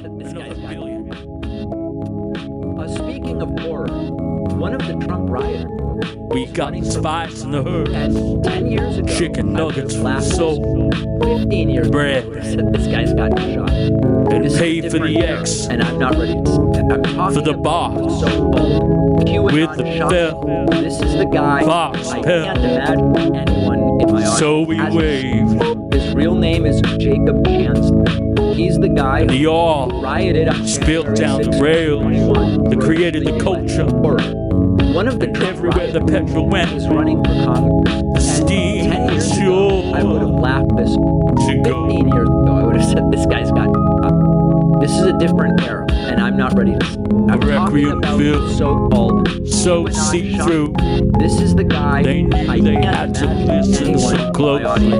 This guy's got speaking of horror, one of the Trump rioters. We got spice in the hood. And 10 years ago, chicken nuggets for the soul. 15 years bread. Ago, this guy's got shot. And this pay for the X. And I'm not ready to. I'm talking for the box. With the bell. This is the guy. Box I bell. can't imagine anyone in my audience. So we waved. His real name is Jacob Chancellor. He's the guy and the all who rioted on spilt down the rails that created the culture. One of the everywhere the petrol went is running for Congress. The steam was sure. I would have laughed this 15 years ago. I would have said this guy's got this is a different era, and I'm not ready to. I'm talking about so-called so see-through. This is the guy they knew they had to listen so closely.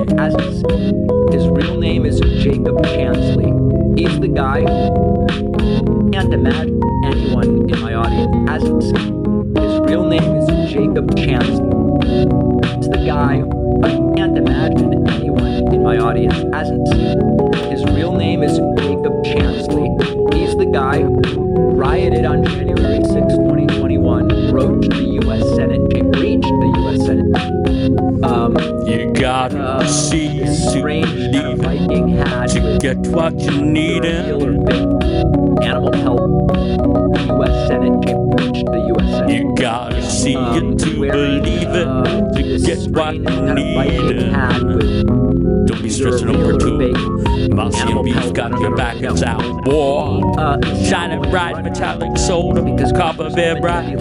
His real name is Jacob Chancellor. He's the guy who can't imagine anyone in my audience hasn't seen. His real name is Jacob Chancellor. He's the guy I can't imagine anyone in my audience hasn't seen. His real name is Jacob Chancellor. He's the guy who rioted on January 6, 2021, broached the U.S. Senate, and breached the U.S. Senate. You gotta see to believe Viking hat to get what you need animal health. The U.S. Senate, and breached the U.S. Senate. You gotta see it to believe it to get what you need. Don't be stressing over too. Mossy and Beef got your back, it's out. War, shining bright, metallic soda, copper bear bright.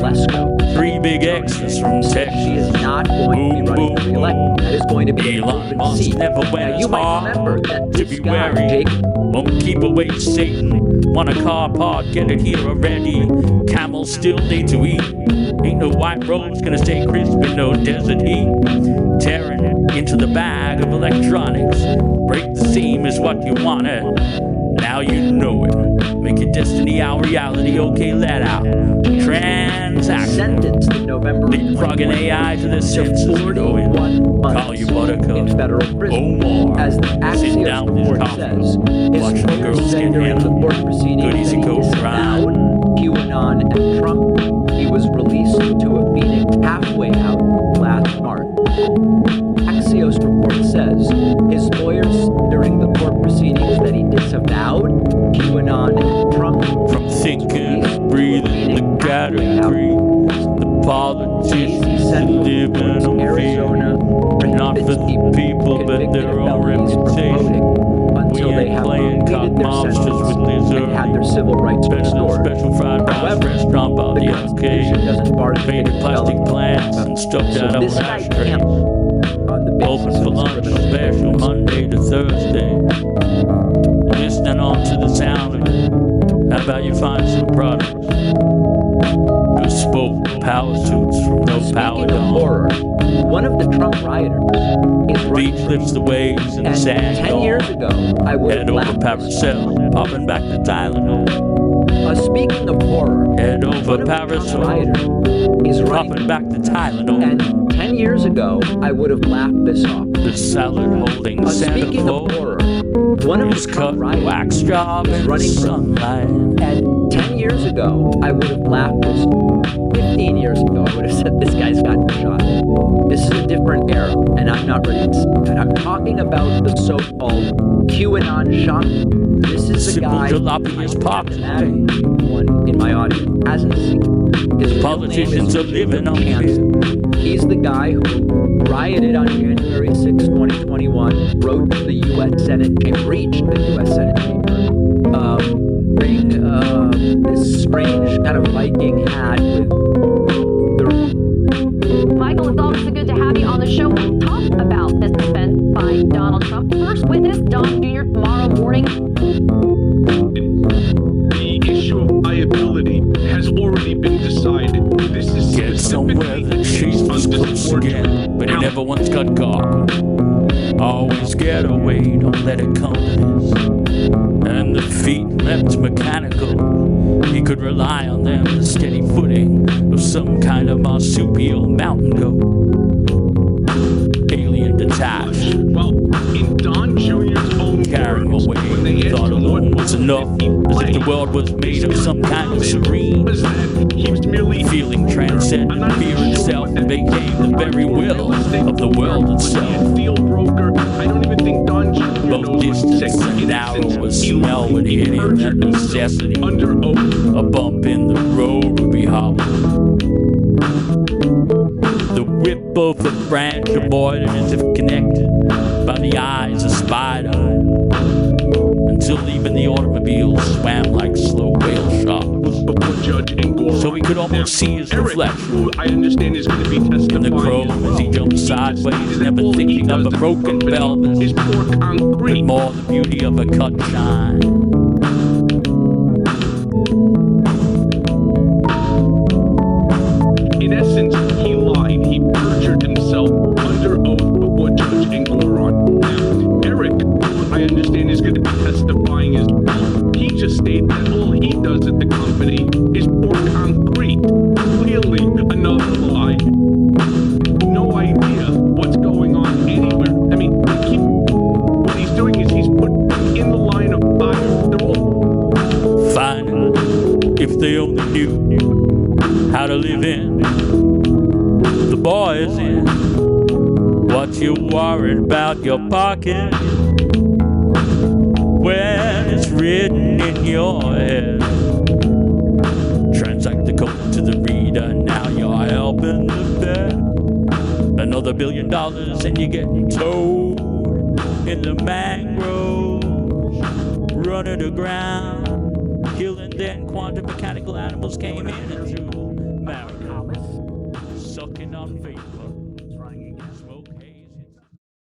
3 big X's from Texas. She is not going to be running for re-election. That is going to be Elon Musk never went as hard to be guy, wary. Won't keep away Satan. Want a car part, get it here already. Camels still need to eat. Ain't no white roads gonna stay crisp in no desert heat. Tearing it into the bag of electronics. Break the seam is what you wanted. Now you know it. Make your destiny our reality. Okay, let out. Transaction. Sentenced in November. Leapfrogging AI to the senses. Going. Call you Buttercup. In federal prison. Omar. As the Sit down with his report coffee. says, Watch his the lawyer girls said get during the handled. court proceedings Good easy that he coat disavowed grind. QAnon and Trump. He was released to a Phoenix halfway out last March. Axios report says his lawyers during the court proceedings that he disavowed QAnon and Trump from thinking, breathing, the category, the politicians living on Arizona fear, not for the people but their own reputation. We ain't playing cock monsters with lizards. Had their civil rights restored. Special fried rice restaurant by the FK. Painted plastic plants and stuffed out of ashtray. Open for lunch, special Monday to Thursday. Listening on to the sound of it. How about you find some products? Bespoke power suits from no power horror. One of the Trump rioters is beach lifts the waves in the sand. 10 years ago, I would head over Paracel, popping back to Tylenol. Speaking of horror, head over Paracel, is popping back to Tylenol. And 10 years ago, I would have laughed this off. The salad holding Santa Speaking Claus. of horror, one of the cut rioters wax job is running sunlight. And 10 years ago, I would have laughed this. 15 years ago, I would have said this guy's got shot. This is a different era, and I'm not ready to see that. I'm talking about the so-called QAnon shaman. This is a guy one in my audience hasn't seen. His politicians are living on fear. He's the guy who rioted on January 6, 2021, broached the U.S. Senate and breached the U.S. Senate chamber. Wearing this strange kind of Viking hat with Michael, it's always so good to have you on the show. We'll talk about this defense by Donald Trump. First witness, Don Jr., tomorrow morning. The issue of liability has already been decided. This is get somewhere the chase was close again, but he never once got caught. Always get away, don't let it come to this. And the feet left mechanical. He could rely on them, the steady footing of some kind of marsupial mountain goat. detached. Well, in Don Jr.'s own Carrying words, away, when they asked thought him what alone was It's enough, as if the world was made of some kind of serene feeling, transcended fear itself, and became the very will of the world itself. Both distance and narrow as smell would hit him, that necessity. A bump in the road would be hollow. The whip of a branch avoided as if connected by the eyes of spider, until even the automobile swam like slow whale sharks. So he could almost see his reflection in the chrome as he jumped sideways, never thinking of a broken velvet, but more the beauty of a cut shine. In essence, he lied. He perjured himself under oath before Judge Engoron. Now, Eric, who I understand is going to be testifying as well, he just stated that all he does at the company is pour concrete. Clearly, another lie. No idea what's going on anywhere. I mean, what he's doing is he's put them in the line of fire. They're all fine if they only knew how to live in the boys in. What you worried about your pocket when it's written in your head? Transact the code to the reader, now you're helping the bed. Another $1 billion and you're getting towed in the mangroves, running aground, killing then quantum mechanical animals came in and threw marrow, sucking on vapor.